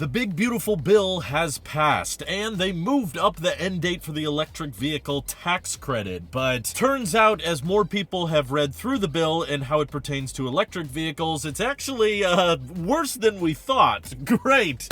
The big beautiful bill has passed, and they moved up the end date for the electric vehicle tax credit. But turns out, as more people have read through the bill and how it pertains to electric vehicles, it's actually worse than we thought. Great!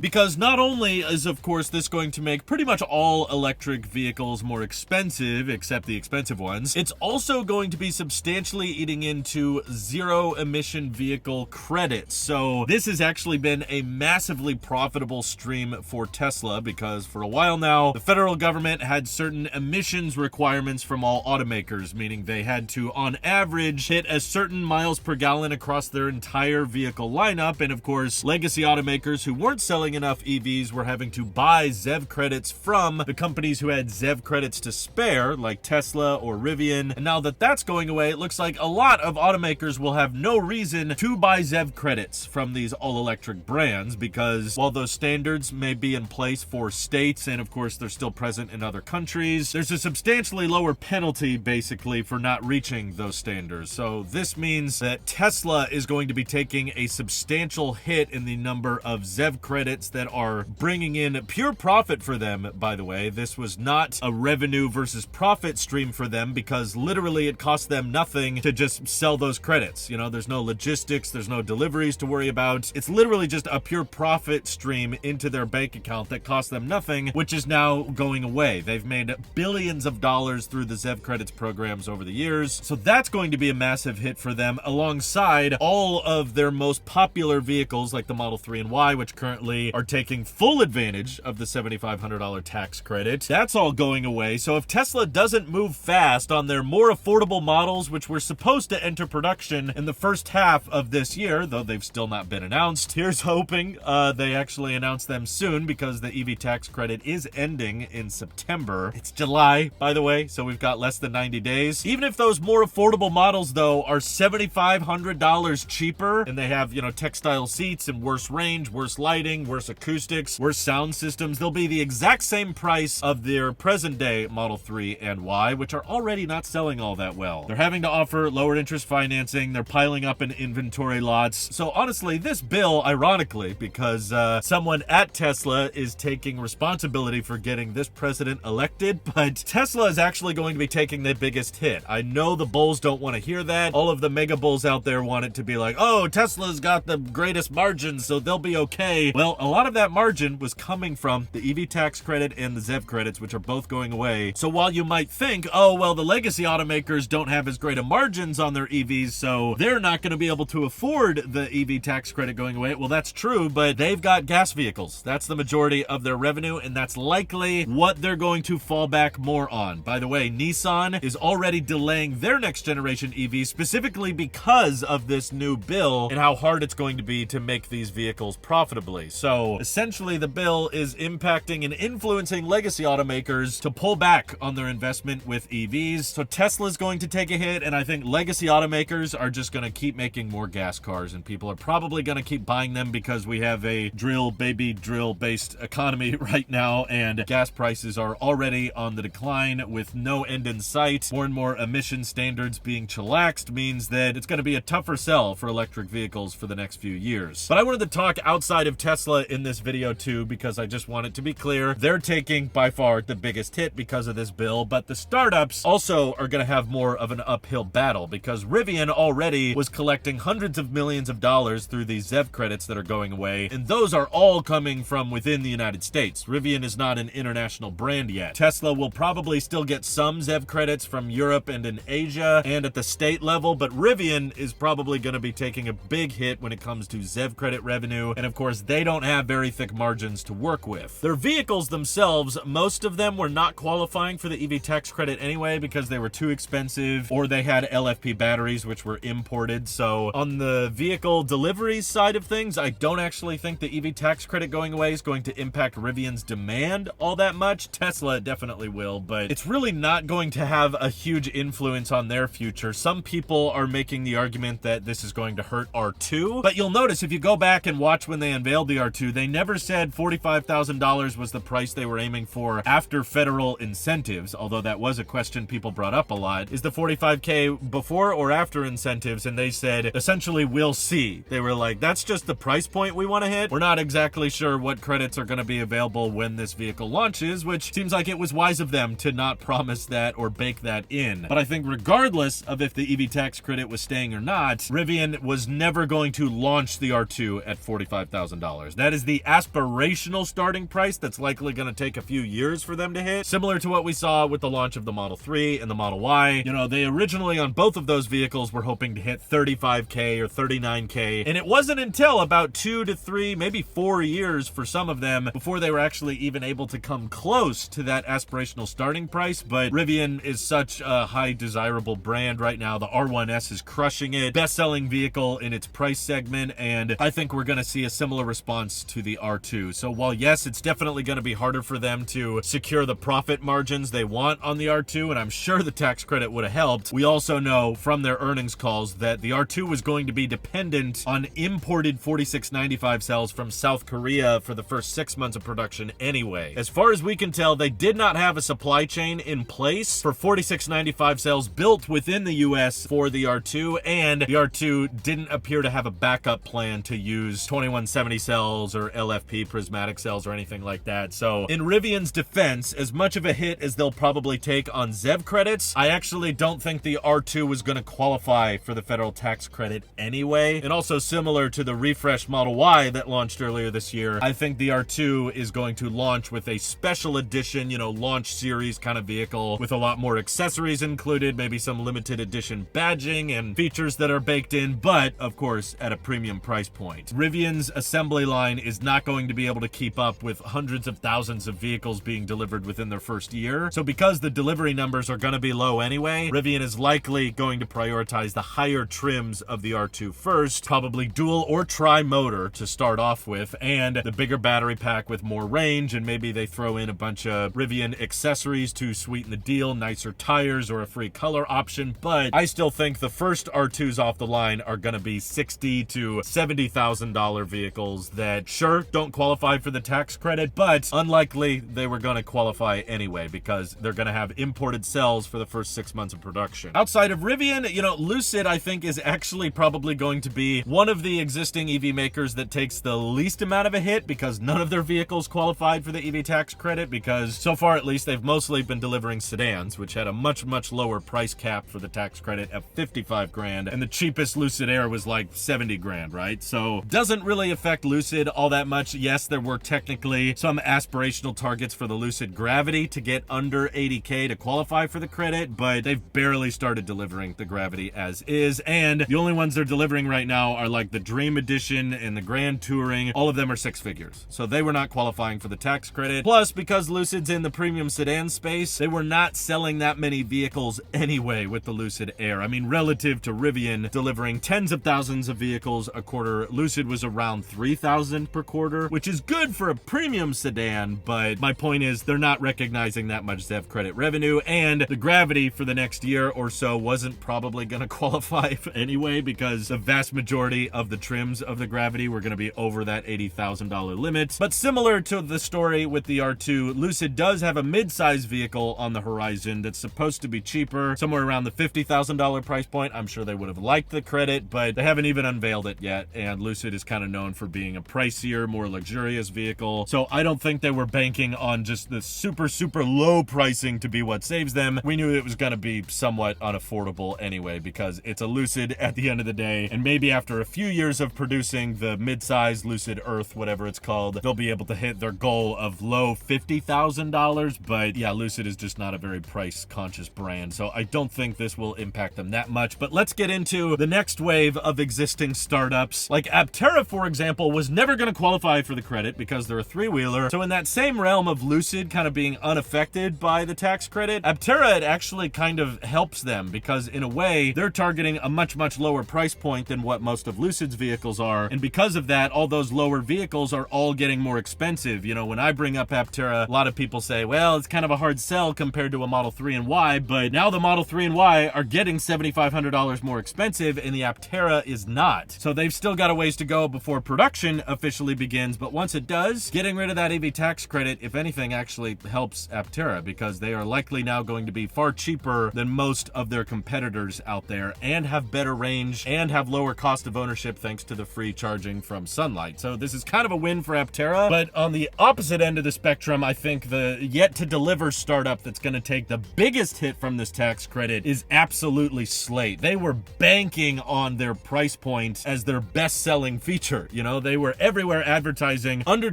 Because not only is, of course, this going to make pretty much all electric vehicles more expensive, except the expensive ones, it's also going to be substantially eating into zero-emission vehicle credits. So this has actually been a massively profitable stream for Tesla, because for a while now, the federal government had certain emissions requirements from all automakers, meaning they had to, on average, hit a certain miles per gallon across their entire vehicle lineup. And of course, legacy automakers who weren't selling enough EVs were having to buy ZEV credits from the companies who had ZEV credits to spare, like Tesla or Rivian. And now that that's going away, it looks like a lot of automakers will have no reason to buy ZEV credits from these all-electric brands, because while those standards may be in place for states, and of course they're still present in other countries, there's a substantially lower penalty basically for not reaching those standards. So this means that Tesla is going to be taking a substantial hit in the number of ZEV credits that are bringing in pure profit for them, by the way. This was not a revenue versus profit stream for them, because literally it cost them nothing to just sell those credits. You know, there's no logistics, there's no deliveries to worry about. It's literally just a pure profit stream into their bank account that cost them nothing, which is now going away. They've made billions of dollars through the ZEV credits programs over the years, so that's going to be a massive hit for them, alongside all of their most popular vehicles like the Model 3 and Y, which currently are taking full advantage of the $7,500 tax credit. That's all going away. So if Tesla doesn't move fast on their more affordable models, which were supposed to enter production in the first half of this year, though they've still not been announced, here's hoping they actually announce them soon, because the EV tax credit is ending in September. It's July, by the way, so we've got less than 90 days. Even if those more affordable models, though, are $7,500 cheaper, and they have, you know, textile seats and worse range, worse lighting, worse acoustics, worse sound systems, they'll be the exact same price of their present-day Model 3 and Y, which are already not selling all that well. They're having to offer lower interest financing, they're piling up in inventory lots. So honestly, this bill, ironically, because someone at Tesla is taking responsibility for getting this president elected, but Tesla is actually going to be taking the biggest hit. I know the bulls don't want to hear that. All of the mega bulls out there want it to be like, oh, Tesla's got the greatest margins, so they'll be okay. Well, a lot of that margin was coming from the EV tax credit and the ZEV credits, which are both going away. So while you might think, oh, well, the legacy automakers don't have as great a margins on their EVs, so they're not going to be able to afford the EV tax credit going away. Well, that's true, but they've got gas vehicles. That's the majority of their revenue, and that's likely what they're going to fall back more on. By the way, Nissan is already delaying their next generation EV specifically because of this new bill and how hard it's going to be to make these vehicles profitably. So essentially, the bill is impacting and influencing legacy automakers to pull back on their investment with EVs. So Tesla's going to take a hit, and I think legacy automakers are just going to keep making more gas cars, and people are probably going to keep buying them because we have a baby drill based economy right now, and gas prices are already on the decline with no end in sight. More and more emission standards being chillaxed means that it's going to be a tougher sell for electric vehicles for the next few years. But I wanted to talk outside of Tesla in this video too, because I just want it to be clear they're taking by far the biggest hit because of this bill, but the startups also are going to have more of an uphill battle, because Rivian already was collecting hundreds of millions of dollars through these ZEV credits that are going away, and those are all coming from within the United States. Rivian is not an international brand yet. Tesla will probably still get some ZEV credits from Europe and in Asia and at the state level, but Rivian is probably going to be taking a big hit when it comes to ZEV credit revenue, and of course they don't have very thick margins to work with. Their vehicles themselves, most of them were not qualifying for the EV tax credit anyway because they were too expensive, or they had LFP batteries which were imported. So on the vehicle deliveries side of things, I don't actually think the EV tax credit going away is going to impact Rivian's demand all that much. Tesla definitely will, but it's really not going to have a huge influence on their future. Some people are making the argument that this is going to hurt R2, but you'll notice if you go back and watch when they unveiled the R2, they never said $45,000 was the price they were aiming for after federal incentives, although that was a question people brought up a lot. Is the $45K before or after incentives? And they said, essentially, we'll see. They were like, that's just the price point we we want to hit. We're not exactly sure what credits are going to be available when this vehicle launches, which seems like it was wise of them to not promise that or bake that in. But I think regardless of if the EV tax credit was staying or not, Rivian was never going to launch the R2 at $45,000. That is the aspirational starting price that's likely going to take a few years for them to hit, similar to what we saw with the launch of the Model 3 and the Model Y. You know, they originally on both of those vehicles were hoping to hit $35K or $39K, and it wasn't until about 2 to 3, maybe 4 years for some of them before they were actually even able to come close to that aspirational starting price. But Rivian is such a high desirable brand right now. The R1S is crushing it, best-selling vehicle in its price segment, and I think we're going to see a similar response to the R2. So while yes, it's definitely going to be harder for them to secure the profit margins they want on the R2, and I'm sure the tax credit would have helped, we also know from their earnings calls that the R2 was going to be dependent on imported 4695 cells from South Korea for the first 6 months of production anyway. As far as we can tell, they did not have a supply chain in place for 4695 cells built within the US for the R2, and the R2 didn't appear to have a backup plan to use 2170 cells or LFP prismatic cells or anything like that. So in Rivian's defense, as much of a hit as they'll probably take on ZEV credits, I actually don't think the R2 was going to qualify for the federal tax credit anyway. And also similar to the refreshed Model Y that launched earlier this year, I think the R2 is going to launch with a special edition, you know, launch series kind of vehicle with a lot more accessories included, maybe some limited edition badging and features that are baked in, but of course at a premium price point. Rivian's assembly line is not going to be able to keep up with hundreds of thousands of vehicles being delivered within their first year. So because the delivery numbers are going to be low anyway, Rivian is likely going to prioritize the higher trims of the R2 first, probably dual or tri-motor to start off with, and the bigger battery pack with more range, and maybe they throw in a bunch of Rivian accessories to sweeten the deal, nicer tires or a free color option. But I still think the first R2s off the line are going to be $60,000 to $70,000 vehicles that sure don't qualify for the tax credit, but unlikely they were going to qualify anyway because they're going to have imported cells for the first 6 months of production. Outside of Rivian, you know, Lucid I think is actually probably going to be one of the existing EV makers that takes the least amount of a hit because none of their vehicles qualified for the EV tax credit, because so far at least they've mostly been delivering sedans, which had a much lower price cap for the tax credit at 55 grand, and the cheapest Lucid Air was like 70 grand, right? So doesn't really affect Lucid all that much. Yes, there were technically some aspirational targets for the Lucid Gravity to get under 80K to qualify for the credit, but they've barely started delivering the Gravity as is, and the only ones they're delivering right now are like the Dream Edition and the Grand Touring. All of them are 6 figures, so they were not qualifying for the tax credit. Plus, because Lucid's in the premium sedan space, they were not selling that many vehicles anyway with the Lucid Air. I mean, relative to Rivian delivering tens of thousands of vehicles a quarter, Lucid was around 3,000 per quarter, which is good for a premium sedan, but my point is they're not recognizing that much ZEV credit revenue, and the Gravity for the next year or so wasn't probably going to qualify anyway because the vast majority of the trims of the Gravity were going to be over that $80,000 limit. But similar to the story with the R2, Lucid does have a mid-size vehicle on the horizon that's supposed to be cheaper, somewhere around the $50,000 price point. I'm sure they would have liked the credit, but they haven't even unveiled it yet, and Lucid is kind of known for being a pricier, more luxurious vehicle. So I don't think they were banking on just the super low pricing to be what saves them. We knew it was going to be somewhat unaffordable anyway because it's a Lucid at the end of the day, and maybe after a few years of producing the mid-size Lucid Earth, whatever it's called, they'll be able to hit their goal of low $50,000. But yeah, Lucid is just not a very price conscious brand, so I don't think this will impact them that much. But let's get into the next wave of existing startups. Like Aptera, for example, was never going to qualify for the credit because they're a three-wheeler. So in that same realm of Lucid kind of being unaffected by the tax credit, Aptera, it actually kind of helps them because in a way they're targeting a much lower price point than what most of Lucid's vehicles are, and because of that, all those lower vehicles are all getting more expensive. You know, when I bring up Aptera, a lot of people say, well, it's kind of a hard sell compared to a Model 3 and Y, but now the Model 3 and Y are getting $7,500 more expensive and the Aptera is not. So they've still got a ways to go before production officially begins, but once it does, getting rid of that EV tax credit, if anything, actually helps Aptera because they are likely now going to be far cheaper than most of their competitors out there and have better range and have lower cost of ownership thanks to the free charging from from sunlight. So this is kind of a win for Aptera, but on the opposite end of the spectrum, I think the yet to deliver startup that's going to take the biggest hit from this tax credit is absolutely Slate. They were banking on their price point as their best-selling feature. You know, they were everywhere advertising under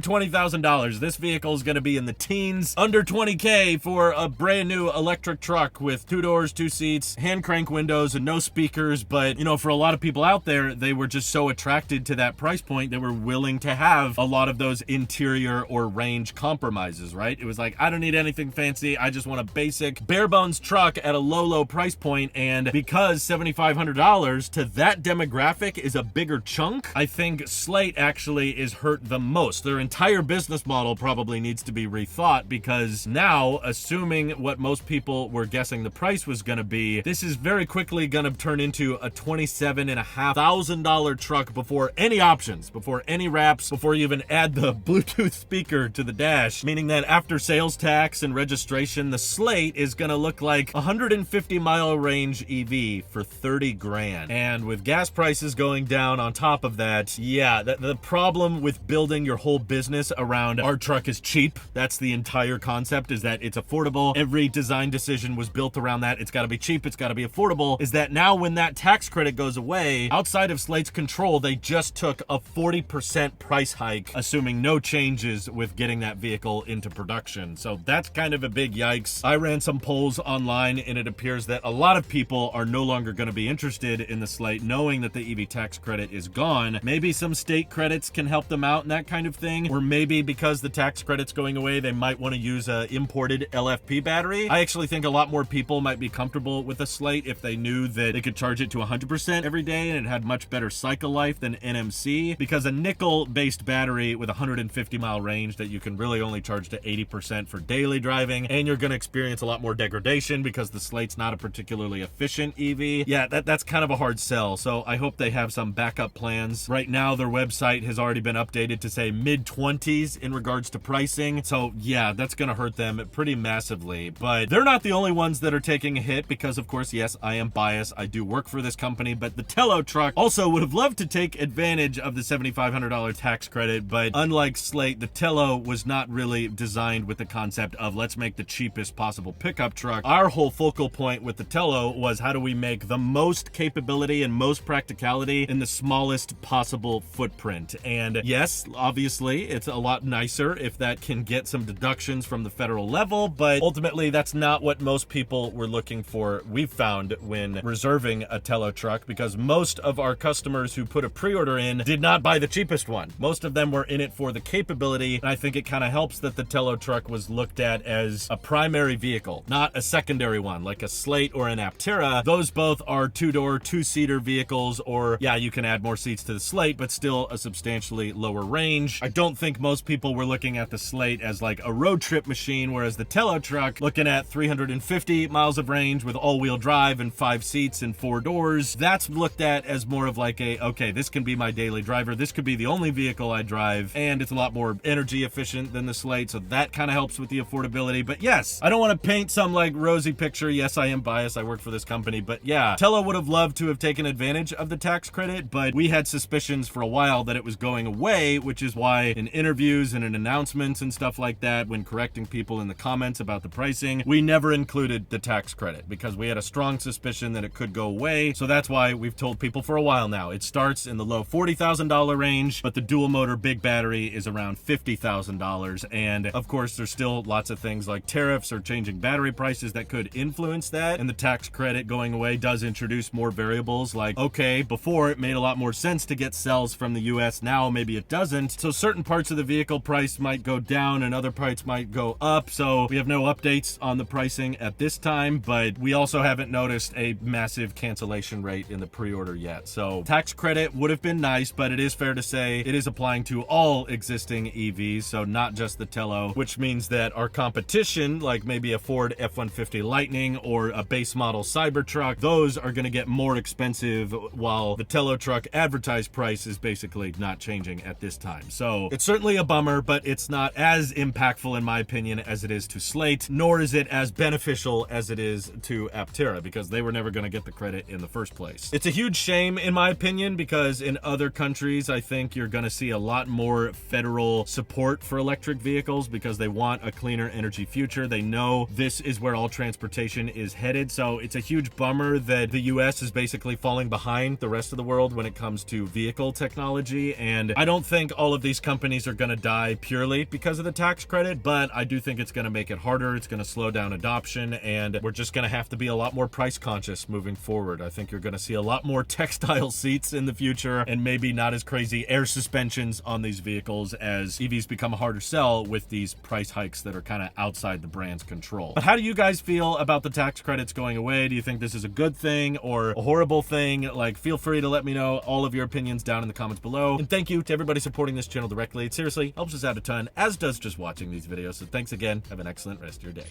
$20,000. This vehicle is going to be in the teens, under $20K for a brand new electric truck with 2 doors, 2 seats, hand crank windows, and no speakers. But, you know, for a lot of people out there, they were just so attracted to that price point, they were willing to have a lot of those interior or range compromises, right? It was like, I don't need anything fancy. I just want a basic bare bones truck at a low price point. And because $7,500 to that demographic is a bigger chunk, I think Slate actually is hurt the most. Their entire business model probably needs to be rethought, because now, assuming what most people were guessing the price was going to be, this is very quickly going to turn into a $27,500 truck before any options, before any wraps, before you even add the Bluetooth speaker to the dash, meaning that after sales tax and registration, the Slate is going to look like a 150-mile range EV for 30 grand. And with gas prices going down on top of that, yeah, the problem with building your whole business around our truck is cheap. That's the entire concept, is that it's affordable. Every design decision was built around that. It's got to be cheap. It's got to be affordable. Is that now when that tax credit goes away, outside of Slate's control, they just took a 40% price hike, assuming no changes with getting that vehicle into production. So that's kind of a big yikes. I ran some polls online, and it appears that a lot of people are no longer going to be interested in the Slate, knowing that the EV tax credit is gone. Maybe some state credits can help them out and that kind of thing, or maybe because the tax credit's going away, they might want to use a imported LFP battery. I actually think a lot more people might be comfortable with a Slate if they knew that they could charge it to 100% every day and it had much better cycle life than NMC, because a nickel-based battery with 150-mile range that you can really only charge to 80% for daily driving, and you're going to experience a lot more degradation because the Slate's not a particularly efficient EV. Yeah, that's kind of a hard sell. So I hope they have some backup plans. Right now, their website has already been updated to say mid-20s in regards to pricing. So yeah, that's going to hurt them pretty massively. But they're not the only ones that are taking a hit, because of course, yes, I am biased. I do work for this company, but the Telo truck also would have loved to take advantage of the $7,500 tax credit. But unlike Slate, the Telo was not really designed with the concept of let's make the cheapest possible pickup truck. Our whole focal point with the Telo was how do we make the most capability and most practicality in the smallest possible footprint. And yes, obviously, it's a lot nicer if that can get some deductions from the federal level, but ultimately that's not what most people were looking for, we've found, when reserving a Telo truck, because most of our customers who put a pre-order in did not buy the cheapest one. Most of them were in it for the capability, and I think it kind of helps that the Telo truck was looked at as a primary vehicle, not a secondary one like a Slate or an Aptera. Those both are 2-door, 2-seater vehicles, or yeah, you can add more seats to the Slate, but still a substantially lower range. I don't think most people were looking at the Slate as like a road trip machine, whereas the Telo truck, looking at 350 miles of range with all-wheel drive and 5 seats and 4 doors, that's looked at as more of like a, okay, this can be my daily driver. This could be the only vehicle I drive, and it's a lot more energy efficient than the Slate, so that kind of helps with the affordability. But yes, I don't want to paint some like rosy picture. Yes, I am biased. I work for this company, but yeah, Telo would have loved to have taken advantage of the tax credit, but we had suspicions for a while that it was going away, which is why in interviews and in announcements and stuff like that, when correcting people in the comments about the pricing, we never included the tax credit because we had a strong suspicion that it could go away. So that's why we've told people for a while now, it starts in the low $40,000 range, but the dual motor big battery is around $50,000. And of course, there's still lots of things like tariffs or changing battery prices that could influence that. And the tax credit going away does introduce more variables, like, okay, before it made a lot more sense to get cells from the US, now maybe it doesn't. So certain parts of the vehicle price might go down and other parts might go up. So we have no updates on the pricing at this time, but we also haven't noticed a massive cancellation rate in the pre-order yet. So tax credit would have been nice, but it is fair to say it is applying to all existing EVs, so not just the Telo, which means that our competition, like maybe a Ford F-150 Lightning or a base model Cybertruck, those are going to get more expensive, while the Telo truck advertised price is basically not changing at this time. So it's certainly a bummer, but it's not as impactful in my opinion as it is to Slate, nor is it as beneficial as it is to Aptera, because they were never going to get the credit in the first place. It's a huge shame in my opinion, because in other countries countries, I think you're going to see a lot more federal support for electric vehicles because they want a cleaner energy future. They know this is where all transportation is headed. So it's a huge bummer that the US is basically falling behind the rest of the world when it comes to vehicle technology. And I don't think all of these companies are going to die purely because of the tax credit, but I do think it's going to make it harder. It's going to slow down adoption, and we're just going to have to be a lot more price conscious moving forward. I think you're going to see a lot more textile seats in the future and maybe not as crazy air suspensions on these vehicles as EVs become a harder sell with these price hikes that are kind of outside the brand's control. But how do you guys feel about the tax credits going away? Do you think this is a good thing or a horrible thing? Like, feel free to let me know all of your opinions down in the comments below. And thank you to everybody supporting this channel directly. It seriously helps us out a ton, as does just watching these videos. So thanks again. Have an excellent rest of your day.